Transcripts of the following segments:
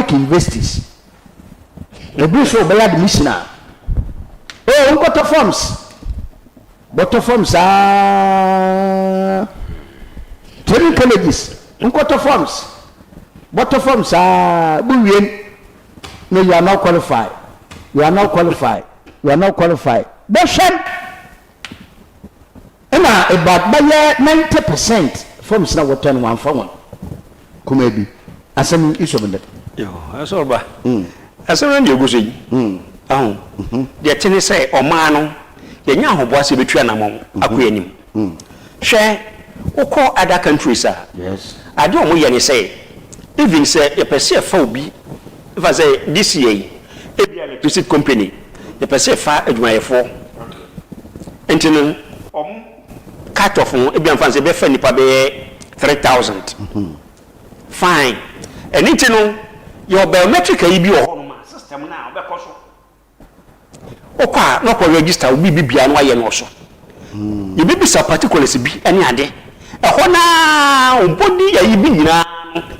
public universities. The British will be admission. Oh, water forms. Water forms are training colleges. Water forms. Water forms are no, you are not qualified. You are not qualified. You are not qualified. Boshan. And about by 90% forms now what 1 for 1. Come be. As an issue of that. Yo, ASORBA. As a radio goosey. The tennis say, or mano, the young was a between among Aquanim. Share or call other countries, sir. Yes. I don't want to say, even say a perceive phobia. If I say this year, a electricity company, the perceive far at my 4. And then, cut off on a fancy befriend 3,000. Fine. And it's your biometric ABO system now, because Oka, no register will be beyond why and also. You be so particulars be any other. A hona body a yibina,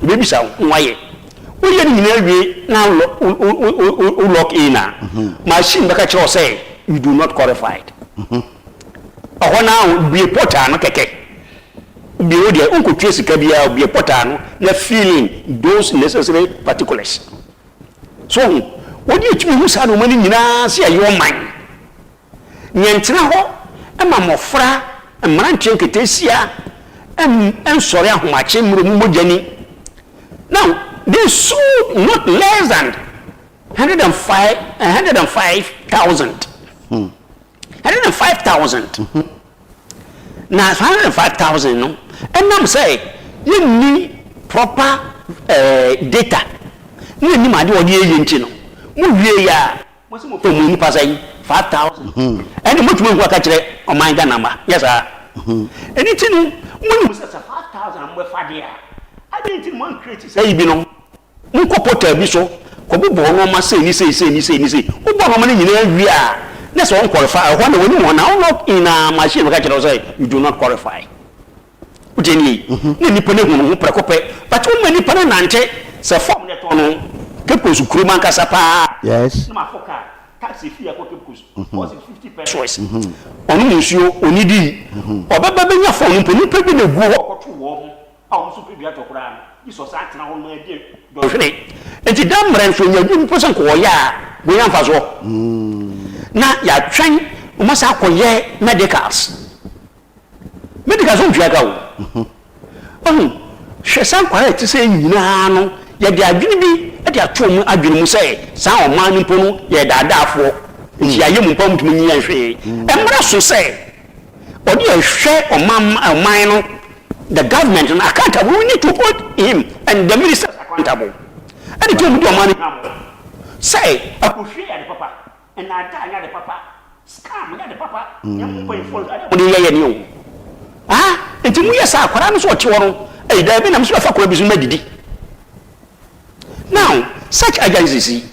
baby sound, why? We now lock in. Machine Bakacho say, you do not qualify. A hona be a potter, no keke. Be odi uncle trace kabia be a potter, no feeling those necessary particulars. So, what do you mean? Who's had money in your mind? Nientraho, and Mamma Fra, and Manching Ketesia, and sorry, how much Jenny. Now, they sold not less than 105,000. 105,000. Now, 105,000, no? And I'm saying, you need proper data. You need my dear. What's the money passing 5,000? And much more work actually on my number. Yes, sir. Anything when you say 5,000, I'm with Fadia. I didn't want to say, you know, Uncle Potter, Bishop, Kobo, Mama say, you say, what money in area? That's all qualify. I wonder when you want now look in a machine, say, you do not qualify. Jenny, many people but too many penanante, so form that on. Kepus Kruman Kasapa. Yes. Mafoka. Taxi fee for Kepus. Was it 50 pesos? On Monsieur Onidi. Or Babanya phone, you pay the go or 2 warm. Also, be at Okran. This was acting on my dear. And the damn ran from your new person, Koya. We are Fazo. Now, ya train, must have medicals. Medicals on Jago. Oh, she sound quiet to say, no. Yet they are giving at your tomb. I will say, Sound man pono, yet that for Yamu pumped me and say, and Brasso say, or you share or minor, the government and accountable. We need to put him and the ministers accountable. And it will be your money. Say, I could share the papa, and I die the papa, scam the papa, young boy for you. Ah, and to me, yes, I can't what you want. Hey, there have been a sort of medidi. Now, such agencies,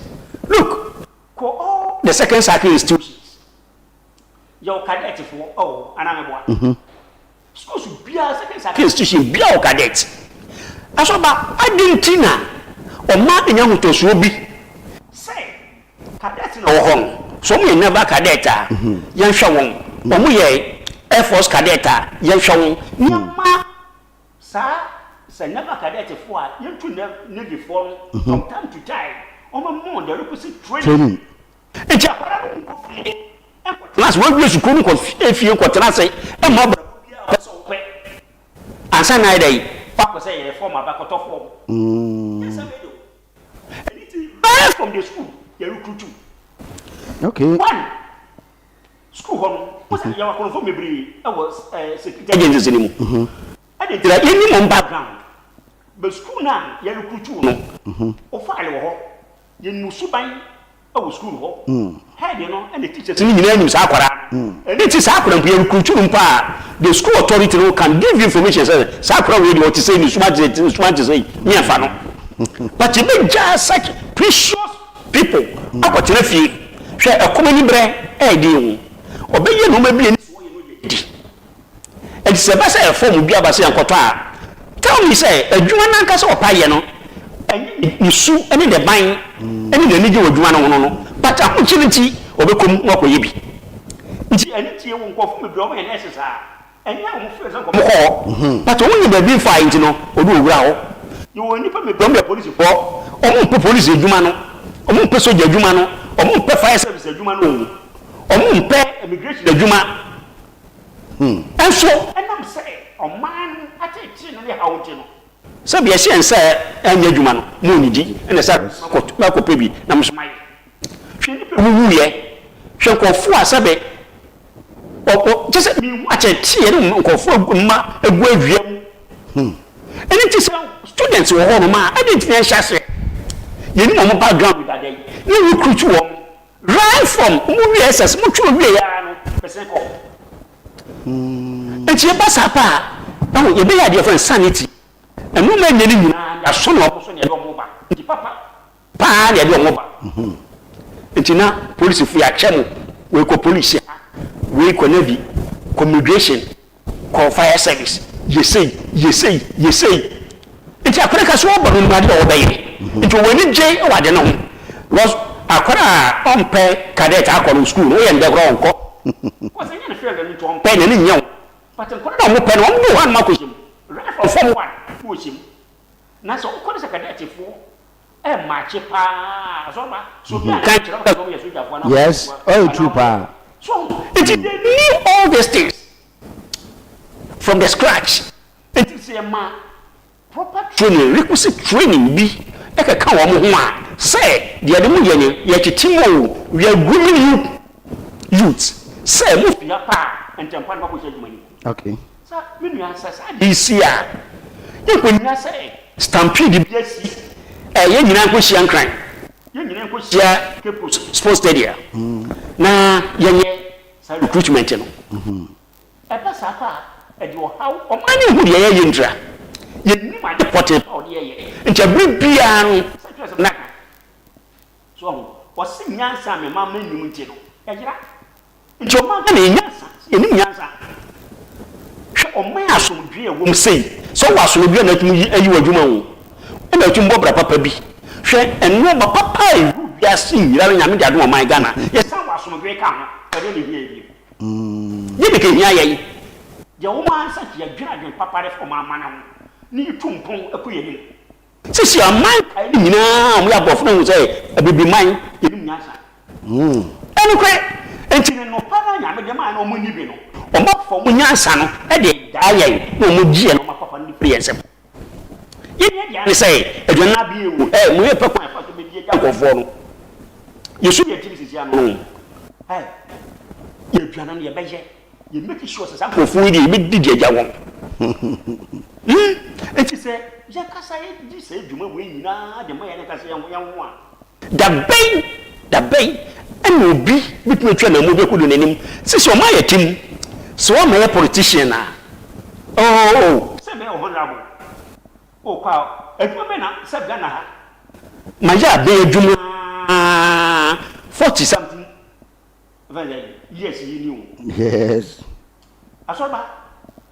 look, all the second cycle institutions. Your cadet for and I'm one. Schools should be a second cycle institution, be our cadets. ASORBA, Argentina, or Martin Young to Swoby. Say, cadets in our home, so we never cadeta, young Shawon, or we Air Force cadeta, young Shawon, Yama, sir. Say never cadet for you to never form from time to time. On more the requisite training. And last one you come if you could say a mob and Sunday day, Papa say a former back of form. Yes, I do. And it is bad from the school, you recruit two. Okay. One school home was a young from me. I was secretary anymore. I didn't like any background. But school now, you recruit no. Or file you know, Subai, our school. Had you know, and the teachers in the name is Aquara. And it is Aquara, we recruit the school authority can give you information. Sakura will what to say, you smart to say, near Fano. But you make just such precious people. I got to feel, share a common bread, a deal. Obey you, no maybe. And it's a form of Biabasi and Kota. Tell me, say, a Juan Castle Payano, a isu ene de ban ene de nige wadwuma no but akunchiriti obekom wakoyebi nti ene tie wo nkofo me bro me na esesa enya wo fe so ko but wo nyi be fa nti no odu owura ho you won nipa me bro me police for omo police adwuma no omo pe soja adwuma no omo pe fire service adwuma no omo pe immigration adwuma enso enam se oman atechi no le hawti no so be se ense anya adwuma no mo nidi ene sa ko pebi na msomai hwe nipa wuwu ye hwe kofo asabe just me watch a tea no nkofo ma egu awiam ene ti se students wo ho no ma I didn't know shase ye ni mo background with that day you recruit wo right from mu SS mu twa wie ya no person ko e ti passa pa na ye be ya de for sanity enu ma nyeni nyina ya so no so ne de omo ba di papa pa ne de omo ba entina police fu ya chemu we ko police we ko navy immigration ko fire service you say enti akwara so obo no ma de obeye enti we ni je wa de no was akwara ompe cadet akọ school we yende gro onko ko se nyane feel ni to ompe ne nyaw but ko na mo pe no mo wan ma ko shim right from one ko shim na so ko se cadet fu e ma che pa so ba so bi kan tira ko ye so jafo na yes oh true pa so it is need all these things from the scratch it is a ma proper training requisite training bi e ka kan wo mo ho a say the ade mu ye ni ye titimo we are grooming youth say mo fia pa entempa ba ko se djumani okay sa me nua sa this year ye ko nya say stampede bi asi ye nyina ko hia nkran ye nyina ko hia sports stadium na ye sa recruitment no e pa sa pa e di o how o mani hu ye ye ndra ye ni ma de pote pa o de ye ntia bibia no na so wasi nyansa me ma menu nti no ejira nti o ma na nyansa eni nyansa hwe o ma asomdwe e wom sei so wasomdwe na tumi ayi wadwuma wo e na tumi bobra papa bi hwe eno ba papa e bia sin yira nyame de ado o man Ghana ye san wasomdwe ka ho e de ne hia bi ye de ke hia ye je wo ma ansa ki adwira dwen papa re fo ma mana ho ni tumpon akoye ni sisi aman kai ni nyina mo ya bofo na say abibi man yebi nyasa enu kwe enti no para nya me de man no mo ni bi no o ma fo mo nyasa no e de daye no mo gie no ma papa ni priense ye dia ni say edwana bi ewu mo ye pe kwan fa to be die jakofo no yesu ye tiri sisi ano ye dwana no ye beje ye make sure say akofo ni be di die jawo enti say je kasa ye di se djuma we nyina de ma ye kasa ye ho a da ben eno bi bitme twa na mo be kudu nanim sisi o ma ye tim so o ma ye politician na se me o honorable o kwa eduma be na se Ghana ha ma ya be eduma 40 something yes you knew yes ASORBA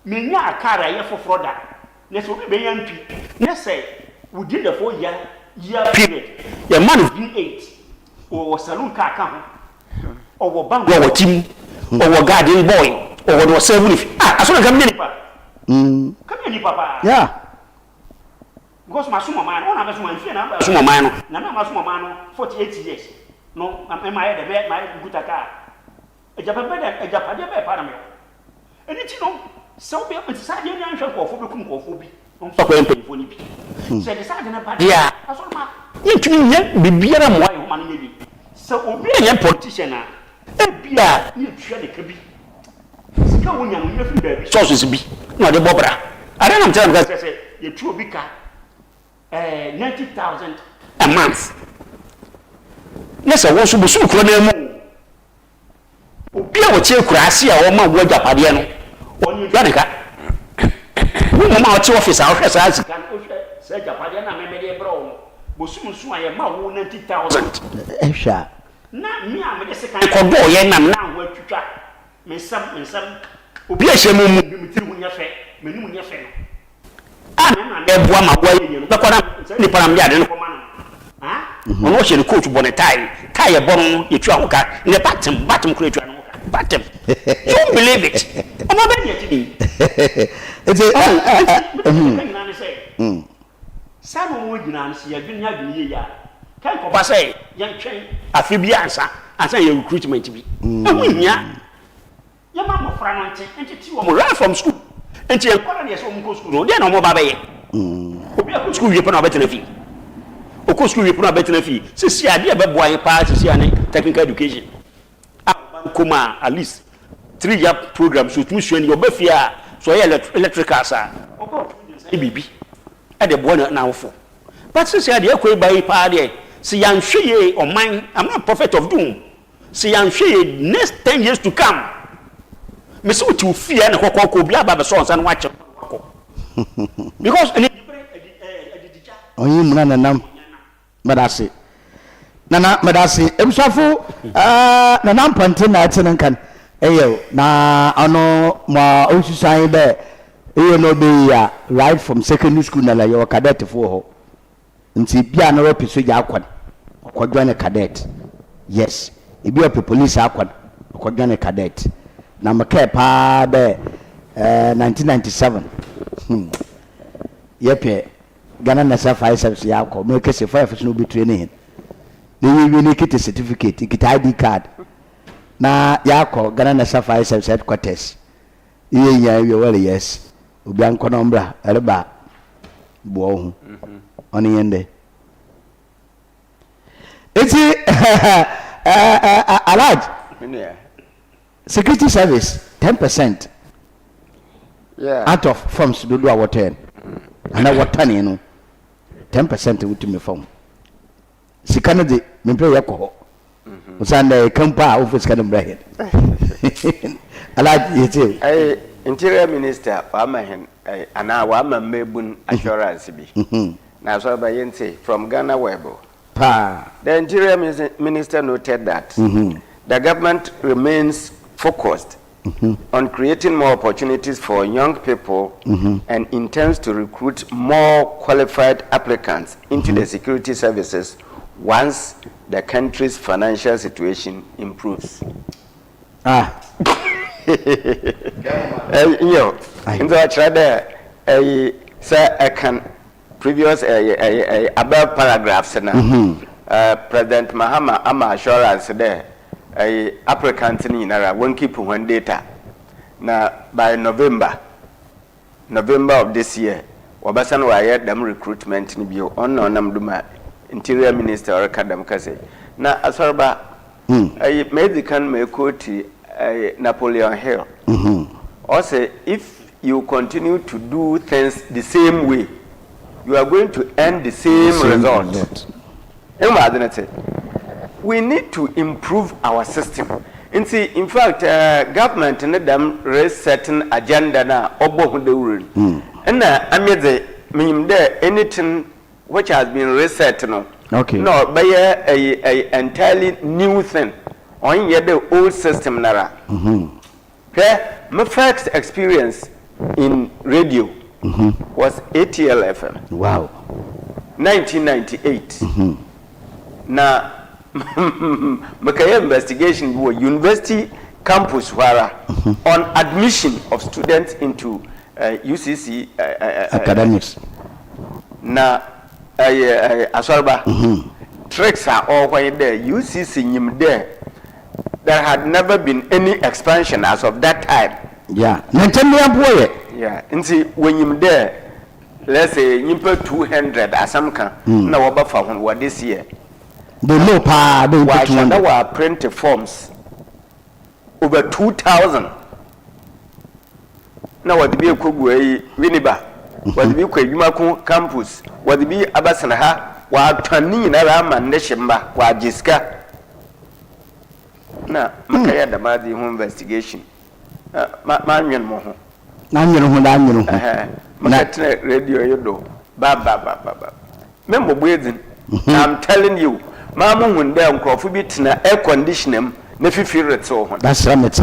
me nya akara ye foforo da na so be yan pi na say within the 4 year period your man of V8 or saloon car ka ho or bank or team or garden boy or do 7 ASORBA come ni pa come ni papa yeah because my suma man on have suma fie na suma man no na my suma man no 48 years no am I head the my gutaka ejapade be para me eni no so be say dey nyan hwe kofo be kum kofo bi on fa ko empefo ni bi say dey say na ba dia ASORBA yintumi nya bibiara mo ayi ho ma no bi so obi anya politician a e bia ni twa de ka bi sika wonya no nya fi ba bi sources bi na de bobra ara na mtana ka say ye tu obi ka 90,000 a month nessa wo so busu kro na mu obi a wo che kurase a wo ma wo ajapade no oni dwa de ka wo ma wo che office a wo hwesa azika no hwe se ajapade na me de bro busu musu a ye ma wo 90,000 ehwa na mi a me de se kan ko do ye nam na wo atwitwa me sam obi a hye mu mu mi tiri mu nya fe me nu mu nya fe no na eboa ma boa ye no bekona ni param dia de no koma no ono hye ne coat bone tie bon ye twa hoka ne batem kura twa no hoka batem don't believe it omo be ye tini it's Samu mo gina nsi ya dwenya dwenya ya kan ko ba say yan twen afi bi ansa ye recruitment bi ehu nya ya ma mo fra no nti ti wo mo right from school nti ye kwala ne so mo ko school no dey na mo ba be ye obi a ko school ye pa na betena fi o ko school ye pa na betena fi sisi ade e be boa ye pa sisi ane technical education kuma at least 3-year program so tumi sua ni obafia so ye electrical sa o ko bibi the boy now for. But since I had by party, see young she or mine, I'm not prophet of doom. See young she next 10 years to come. Miss what you fear and could be about the sons and watch. Because oh, you man, Madasi. Nana, Madasi, Msafu, Nana Pantin, I can. Ayo, na ano ma osusai be you know be right from secondary school na la your cadet for ho nti bia na we piso ya akwan okodwa ne cadet yes e bia police akwan okodwa ne cadet na make pa be 1997 yepe Ghana National Fire Service ya akọ me kese fire officer no be training ni we ni kit certificate kit ID card na ya akọ Ghana National Fire Service headquarters iye nya we well yes obi anko no mbra ereba bo hu oni yende eti alaj security service 10% out of forms do water ana water ni no 10% wuti me form sikana de me play yakọ usanda kampa office kana mbra head alaj yete Interior Minister Wamahen ana wama mebun assurance bi na so ba yente from Ghana Webo. The Interior Minister noted that the government remains focused on creating more opportunities for young people and intends to recruit more qualified applicants into the security services once the country's financial situation improves. Into a trader, sir, I can previous above paragraphs now. President Mahama ama assurance there, applicant in Nara won't keep one data. Now by November of this year, Wabasan wired them recruitment in bio on Namduma Interior Minister or Kadam Kase. Now ASORBA, I made the can make Napoleon Hill. Also, if you continue to do things the same way, you are going to end the same result. We need to improve our system. And see, in fact, government and them raise certain agenda na obo the rule. And I mean there anything which has been reset no. Okay. No, by a entirely new thing. On the old system nara. My first experience in radio was ATL FM. Wow. 1998. Now, my investigation was University Campus Wara on admission of students into UCC academics. Now, ASORBA tricks are all when there. UCC nim there. There had never been any expansion as of that time. Yeah. Yeah. And see, when you're there, let's say you put 200 as some can. Now, what this year? The low power, they were printed forms over 2,000. Now, what be a Kugwe, Winiba, what be Kwegumako campus, what be Abasanaha, what Tani Naram and Neshimba, what Jiska. Na makaya da ma the home investigation ma nyen mo ho na nyen makatna radio yodo ba membo buedin I'm telling you ma mo hunde nkrofo bi tena air conditioner na fifirete so ho that's right.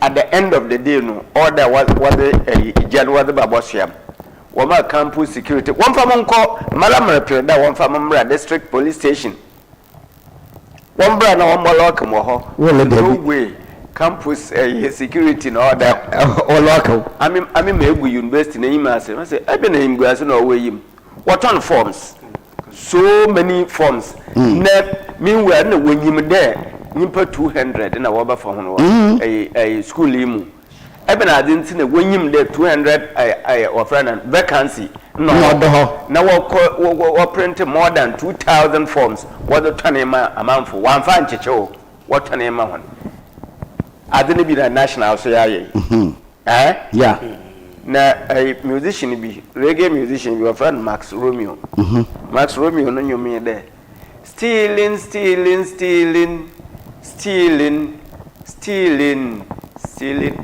At the end of the day no order was the January babosiam wama campus security one fa monko malamre preda one fa mamra district police station one bra na one lock mo ho no way campus security no order o local ami ma egu university na yima ase ma say ebe na yim guase na owe yim what on forms so many forms na meanwhile na wonyim there nimpa 200 na wo ba fa hono school limu ebe na ade nti na wonyim there 200 offer na vacancy no na wo print more than 2000 forms what the tanema amount for one fan checho what tanema hon ade ne bi na national so yaye yeah na musician bi reggae musician bi offer Max Romeo Max Romeo no nyomi there stealing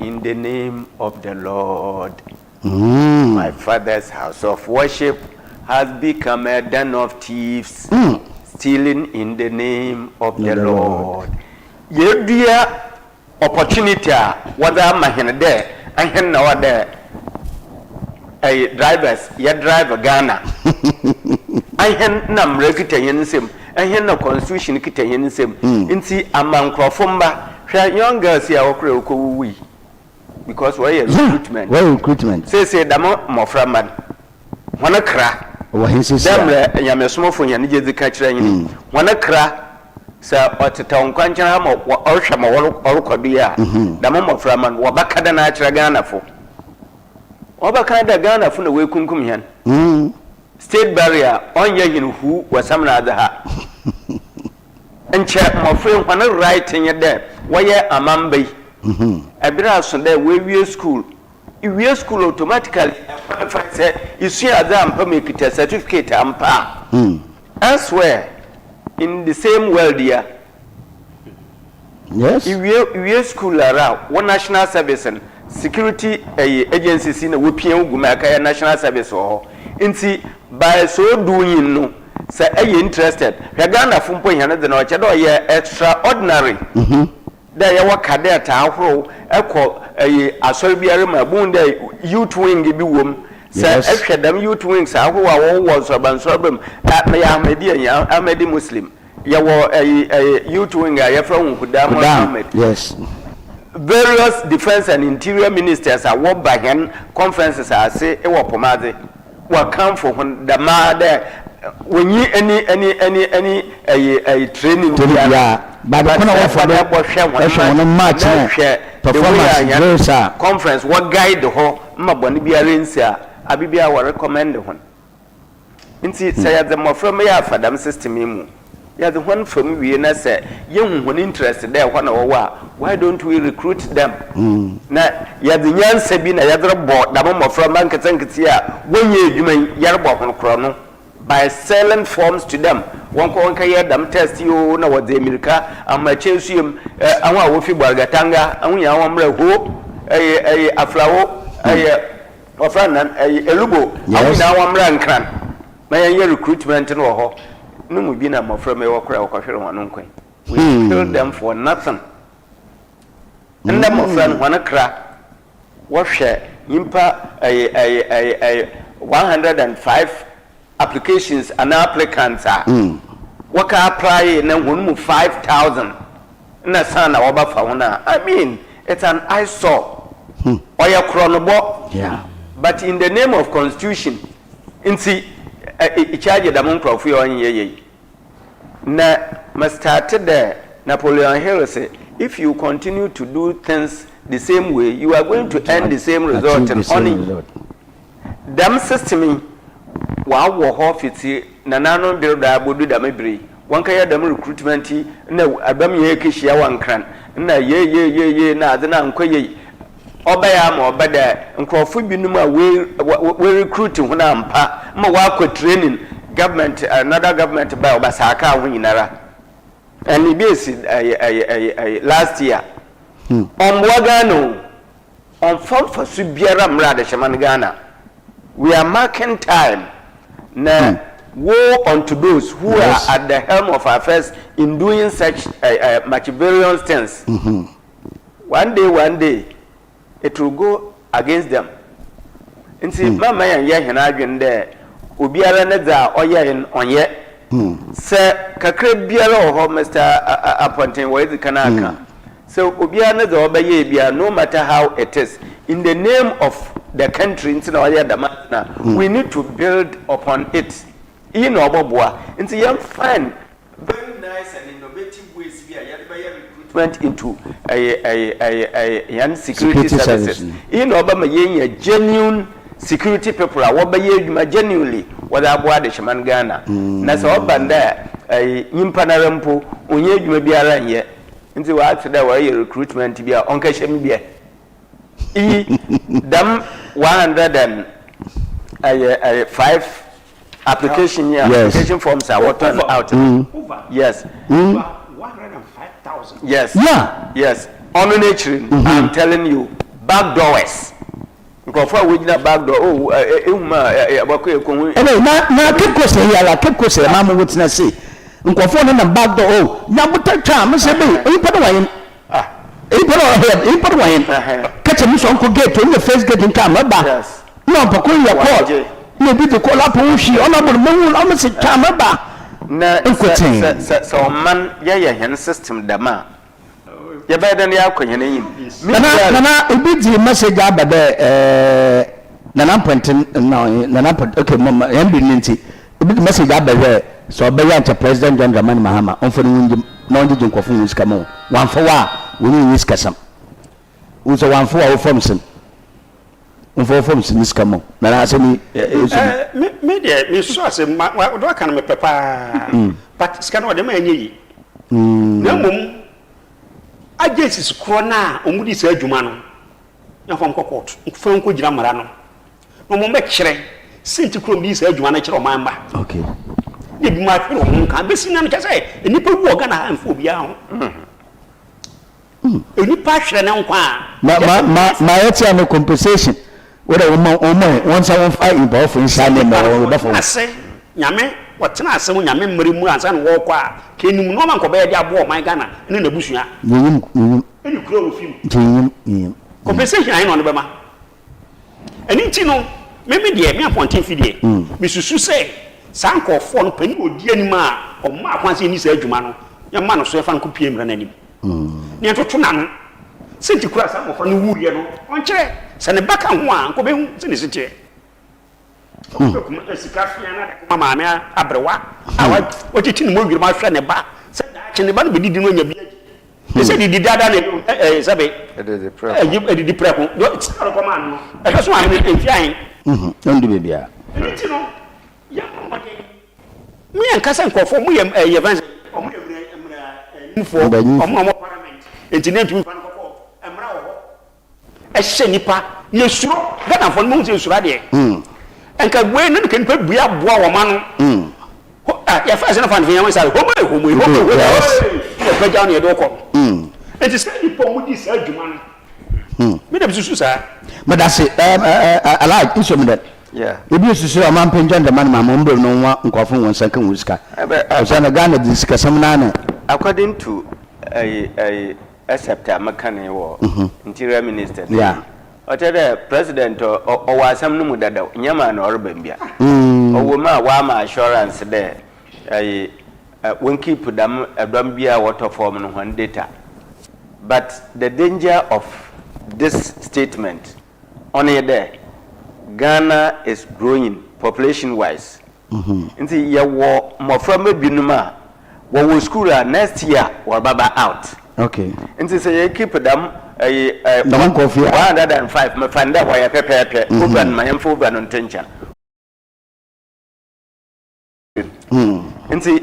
in the name of the Lord. My father's house of worship has become a den of thieves. Stealing in the name of the Lord. Ye dear opportunity whether mahene there and hen now there drivers ye driver Ghana I hen nam rekita yensim and hen no constitution kita yensim inti amankrofomba young girls here we because we recruitment say damo moframan wana kra demre nyamesmo fo nyane jezi ka kire yin wana kra sa oteta nkwanchen ha ma ohwe ma orokodu ya damo moframan wo bakada na kire Ghana fo obakada Ghana fo na we kunkum yan state barrier onye yin hu wasamna adha enche mofre wana right in there why amambai ebira so there we school automatically say you see adam pa make it a certificate ampa elsewhere in the same world here yes we school around one national service and security agencies in we pia ugumaka national service ho nti by so doing no say interested Ghana fumpo hia na o chedo ye extraordinary there ya wakade ta ahoro ekọ ASORBA ma bunda youth wing bi wom say ehwedam youth wing sa ahoro a wo sorbansorbam ya Ahmadi Muslim ya wo youth wing ya from Hudam Mohammed yes various defense and interior ministers are wo bagen conferences are say e wo pomade wa come for the mother when you any training but the corner of the match performance conference what guide the whole maboni bi arensia abibia wa recommend hon nti say the more from ya fadam system mu ya the one from we na say ye hu interest there na why don't we recruit them na ya the nyansa bi na ya dro board da mo from bank tankiti a wonye adwuma yarbo hon kro no by selling forms to them one ko hear them test you na what the America amachensum anwa wo fi Bwargatanga anwa anwa mra ho aflawo ofranan elubo anwa anwa mra nkran na ye recruitment no ho no mu bi na mofra me wo kra wo hwere won nkwan we kill them for nothing and them mofra won kra wo hwe yimpa 105 applications and applicants are what can apply na 5,000 na sana wabafa una I mean it's an eyesore or your chronobo but in the name of constitution inti charge the mon prof yo ye na must started there Napoleon Hill say if you continue to do things the same way you are going to end the same result and only them system wa wo ho fiti na nano build abodu da mebiri wanka ya dam recruitment na abam ye kehia wankran na ye na ade na nkoye obaya ma obada nkrofo binum a we recruit hu na ampa ma wa ko training government another government by obasaka hu nyinara and ibesi last year on Wagano on form for subiara mra de shaman Ghana we are marking time now woe unto those who are at the helm of affairs in doing such much various things. One day it will go against them. nti mama yan ye hena adwen de obiara ne za oye onye se kakra biara ho Mr. Appointing we kana aka so obiara ne za obaye bia no matter how it is in the name of the country nti na oye damana we need to build upon it in oboboa nti yam find very nice and innovative ways here went into a security services. In Obama, a genuine security people are what genuinely what I bought the Shaman Ghana. That's all there. A impanarampo, unye you may be around yet. Into what there were a recruitment to be a uncle Shemibia. Them 105 application application forms are what turned out. Yes. 105,000. Yes. Yeah. Yes. On nature, I'm telling you, back doors. Because we did back door. Oh, na keep say, Mama witness say. Nkofo na back door. Oh, na buta cha me say be. You put away. You put away. Catch me so uncle gate in the first gate in camera. Yes. No, pako ya call. No be the call up ushi. Honorable Mungu, I'm say camera. Na so man ya hen system dama ya better than ya kwenye yin na obidi message abade na Amponten na okay mama yambi nti obidi message abade so obeya ante president John Dramani Mahama onfo ni na onje nkofo nsika mo wanfo wa woni nsika sam uzo wanfo wa ofomsen onfo ofomsen nsika mo na asemi me de me so asem do kan me pepa but sika no de ma anyi na mum agencies kro na omudi sa adwuma no ya fam court fa nko gira mara no no mo me kire sinti kro bi sa adwuma na kire o man ba okay de bi ma firo mo kan be sinan ka say enipa bu oga na amfo bia ho enipa hwere ne nko a ma yeti no compensation whether once I want fight involved in Sunday or ase nyame wotena ase mu nyame mmere mu ansa no wo kwa kenum no man ko be dia bo man Ghana ne na busua nyim eni kuro ofim nyim compensation ayi no no be ma eni nti no me de me Amponten fidie me susu se sanko fo no pani odi anim a o ma akwanse ni sa adwuma no ya ma no so fa no ko pie mra nanim ne to na no senti kura sa mo fa no wuye no on kire se ne baka ho a ko be hu se ne sike sikafia na mama me abrewa awa otiti mo gwirma hwe ne ba se da chi ne ba no be didi no nya bi agi se didi dada ne sabe didi preko do tsaro ko man no e so am ne enfian on di bebia enti no ya mo de mu yan kasa nkofo mu ye evans o mu ye mra o mo parliament enti ne ntumi fa no ko emra wo e hye nipa ye suro Ghana fo no mu se suro de enka gwe no kan pa bua boa wo ma no ya fa se na fa no yan sa homo ya pa ja no ye do ko enti se ipo mu di sa adwuma no me da bisu sa madase alhaji isom that yeah ebi susu amampen John Dramani Mahama mbro no wa nkofo won sanka wuska na Ghana disika samna na according to a scepter makane wo interior minister yeah the president or was some no dada nyama na orba mbia owo ma wa ma assurance there when keep them adom bia water form no one data but the danger of this statement only there Ghana is growing population wise nti ya wo moframa binuma wo school next year or baba out okay nti say you keep them the KOFI 105 me find that why pepe over my info over on tension nti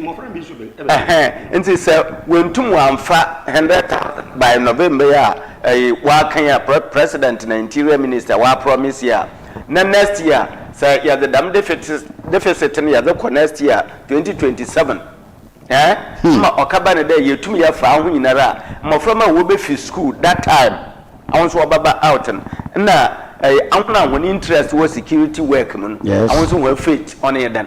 nti say when tum amfa 100,000 by November ya wa kan ya president na interior minister wa promise ya na next year say ya the dam deficit ya the next year 2027 ma okaba ne dey yetum ya fa ho nyinara moframa wo be fi school that time I want to baba out na amuna won interest was security work mun I want to work fit on it then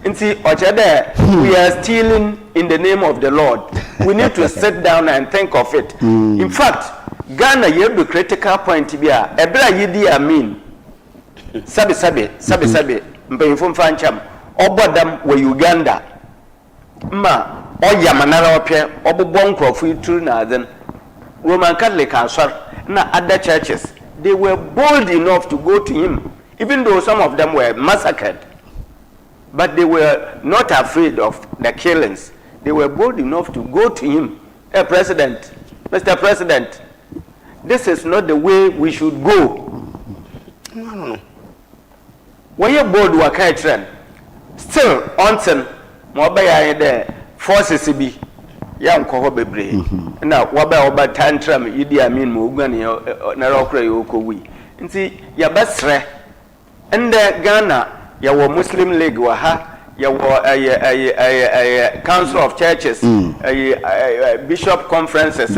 nti ochede we are stealing in the name of the Lord we need to sit down and think of it in fact Ghana you have the critical point bia ebra yidi amin sabe mpanyinfo mfa ncham obodam wa Uganda ma oyamanara opye obobbo nkrofo ituru na aden Roman Catholic asor na other churches they were bold enough to go to him even though some of them were massacred but they were not afraid of the killings they were bold enough to go to him President Mr. President this is not the way we should go no why you bold wakai trend still until mobile there forces be young coho bebre na waba tantrum Idi Amin mo ugani na rokra yoko wi nti ya basre ende Ghana ya wo Muslim League wa ha ya wo Council of Churches Bishop Conferences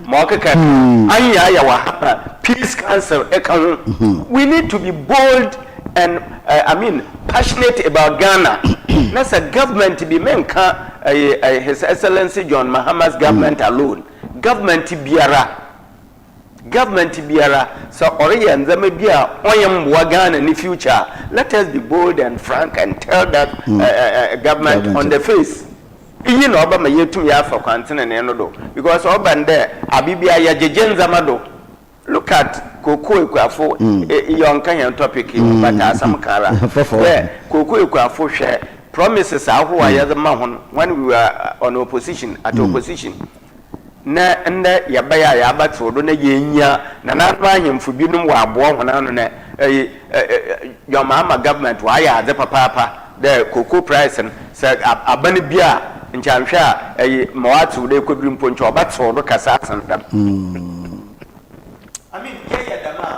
mo kaka anya ya wa Peace Council we need to be bold and passionate about Ghana. That's a government to be menka His Excellency John Mahama's government alone. Government biara. So Oriyan Zamebia Oyam Wagan in the future. Let us be bold and frank and tell that government on the face. You know about my yetu ya for continent enodo because Oban there Abibia ya jejen zamado. Look at KWEKU afo yon kan topic but asam kara KWEKU afo share promises aho ya ma hon when we were on opposition at opposition na nda ya baya ya bato do na yenya na na ahemfo binum wa abo hona no na your mama government wa ya de papa the cocoa price say abane bia nchanhwa mawatu de kodrim poncho obato do kasa asandam yeah, dama.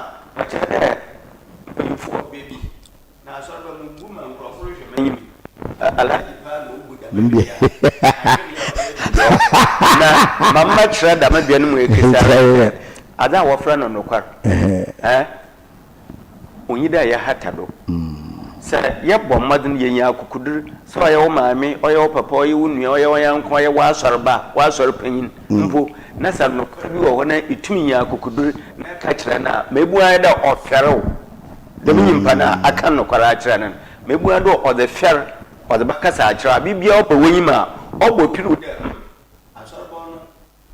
For baby. Now, so the woman corporation. ALHAJI Mama tried that maybe anyway. Ada wa friend on nokwar. Onyida ya hatado. Say ya bommadin yenya akukudur. So ya wo maame, oya wo papa, oya wo nua, oya wo yanko, oya wa ASORBA, wa ASOR panyin. Mpo na sa nokwar bi wo na itumi ya akukudur na ka kire na mebu ada ofero. De nyimpa na aka nokwar a kire na mebu ada o the fair o the bakasa a kire bibia o pawanyima obo piru de ASORBA no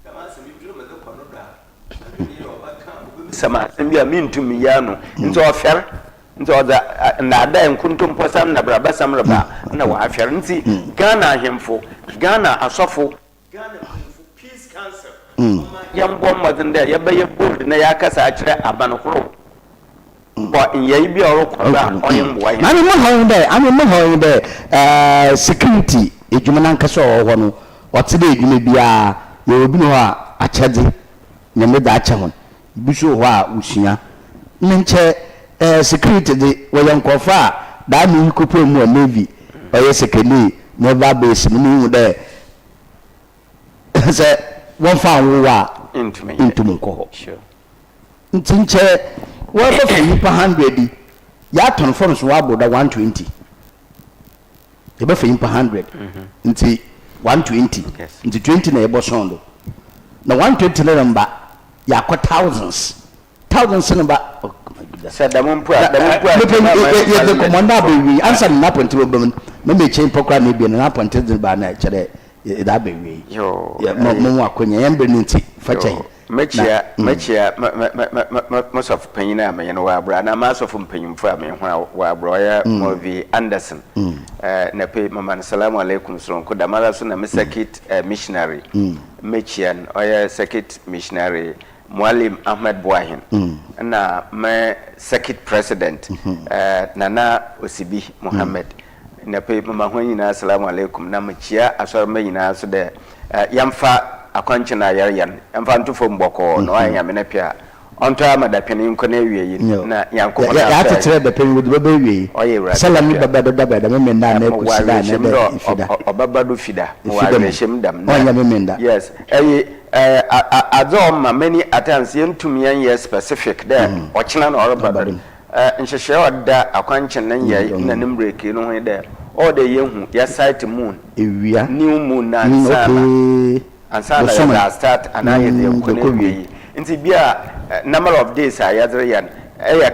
kama se bibiro me de kono da ni o baka sama mbia mintumi ya no nti ofere nti o da na da enkuntum posam na braba samraba na wa afere nti Ghana ahemfo Ghana asofo Ghana Peace Council yambo madinde yabaye board na yakasa a kire abankoro but in ye bi orokora oyembo ya I'm mo ho security ejuma na nkasa ho no otide ejuma bia ye obi no a achade nyame da acha hon biso ho a usua nche security de woyankofa da mi kopo mu navy oye sekeli no ba base mu hu de se won fa wo wa intum ko sure ntinche wo ba fa nipa 100 ya ton forms wa boda 120 e ba fa nipa 100 nti 120 nti 20 na e bo sondo na 120 na number ya kwa thousands number oh my goodness said the mumpu the commander be answer na point problem me change pokra na bi na point ba na kire da be wi yo mo akonya yambe nti facha mechia most of panyina me no wa bra na mass of panyimfo me ho wa bra ya Movi Anderson na pe mama assalamu alaikum sonko da mara so na Sekit missionary mechian oya Sekit missionary Mualim Ahmed Buahin na me Sekit president Nana Osibi Muhammad na pe mama ho nyina assalamu alaikum na mechia ASORBA nyina so de yamfa akwanche na yaryan emfa ntufo mboko no anya me na pia onto amada pene nko na wiye na yanko na ya tetere da pene wudu baba wiye salami baba do baba da me nda na kusida na da ifida obaba do fida wa reshem dam na anya me nda yes azoma many attempts yentum yan specific there ochina na oraba nhehye oda akwanche nan yayi na nimbreki no ho there all the yehu ya site moon ewia new moon na sana and so that start and I the nti bia number of days I yadre yan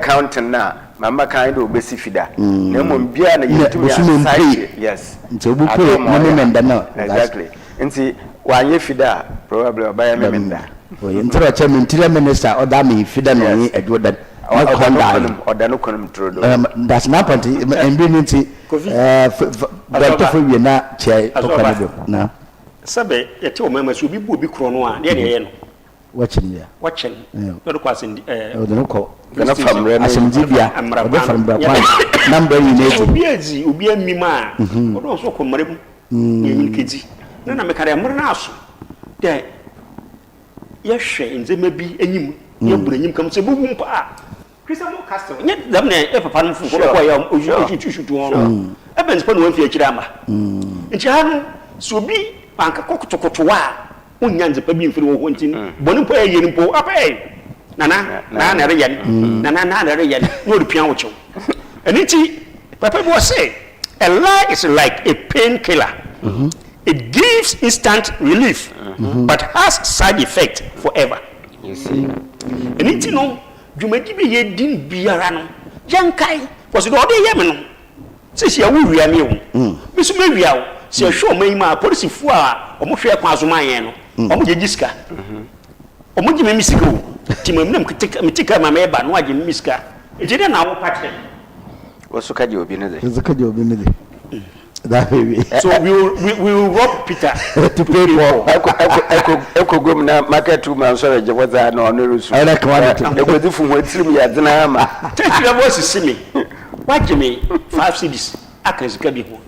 counting na mama kind of besi fida na mo bia na yitu ya side yes nti obu pay no memenda no exactly nti wanye fida probably obaya memenda oye ntira chairman tira minister oda me fida no yin adwoda oda no konum trodo that's not point and be nti doctor for we na chair to kanado na sabe yete o mama so bi bu obi kro no a de ye no watching no do kwase o no ko na famre na asemdibia o be famre kwa number you need obi azi obi amima o do so ko mare mu yin keji na me kare mre na aso de ye hwe nzema bi enyim ye buru enyim kam se bubu mpa Christian Castle nye dam na e papa no fu ko ya ojujujuju ono e ben spa no anfi akira ama nti ha no so bi banka kokotokotowa unya nzepa bi mfiri wo hontin boni mpo ye ni mpo apai na re yan na re yan no de pian wo chew aniti papa bo say a lie is like a painkiller. It gives instant relief but has side effect forever. You see aniti no dwumadi bi ye din biara no yankai was do de ye me no se sia wo wia me wo bisu me wia wo se hwe man ma police fu a omo hwe kwa azuma yen no omo je gisika omo je me misika wo ti mam nam mitika ma me ba no aje me misika e je na wo patre wasu kaje obi ne de zaka je obi ne de that baby so we will rob Peter to pay for eko gom na market woman so je waza na ono rusu I like one eko di fu wetirim ya dina ma tell you boss see me waje me 5 cedis aka zika bi ho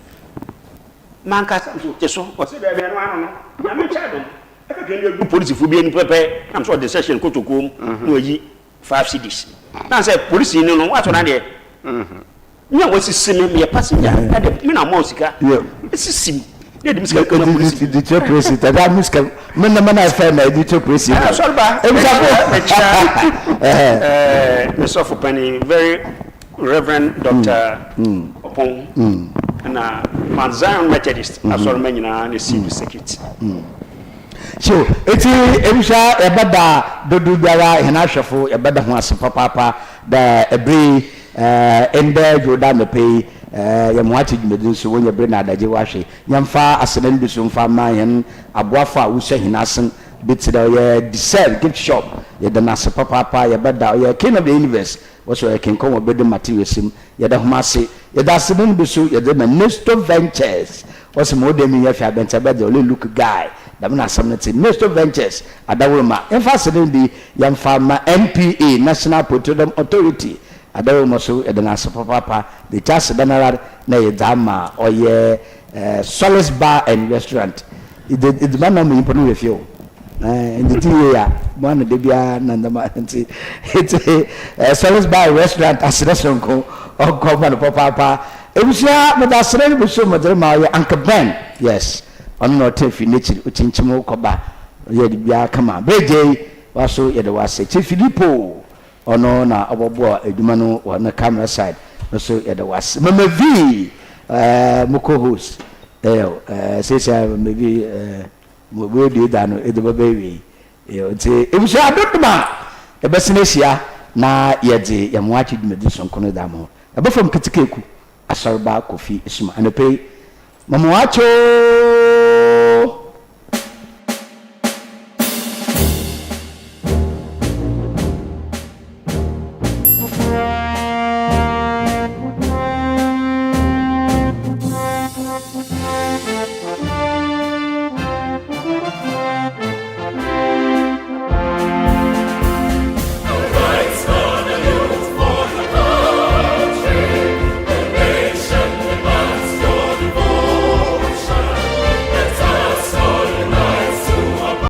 man ka so o se be no ano no na me chado aka twen do police fu bi eni pepe am so the session kotokom no yi 5 cedis na say police ni no wato na de nya wasi sime me passenger na de me na mo sika sim de de miska ka police the chair president that miska me na mana fa na the chair president sorry ba Mr. Fupani, very Reverend Dr. Opon na Zion Methodist ASORBA nyina na civil security so eti ebisha ebada dodu biara hena hwefo ebada ho asepa papa da ebri ende joda mepe ya mwati dwumedin so wonya bre na adaje wahwe yamfa asenan bi so mfa ma yen aboafa wuhwe hinasen bitida ye deserve gift shop ye da nasepa papa ye bada ye king of the universe waso ye king komo bede materiasim ye da homase ye da asenan bi so ye da Nesto Ventures waso mo de mi ye fa benta bede ole look guy da na samnati Nesto Ventures adawoma yamfa asenan bi yamfa ma NPA National Petroleum Authority adawo moso edanase papa the chance general na ye dama oye Solace Bar and Restaurant it man am impono we feel in the tia one de bia na ndama nti it Solace Bar and Restaurant as restaurant ko o government papa ebusia medasere bi so modere ma ye Uncle Ben yes on no tefi nature uchinchimo koba ye de bia kama beje waso ye de wase Chief Filippo ono na obobo eduma no na camera side so ye the was mama v mo co-host say maybe we do that no eduma baby nti ebuso adoduma ebesenesia na ye de ye mo achi dum so nkono damo ebe from KWEKU ASORBA KOFI ESSUMAN and pay mama wacho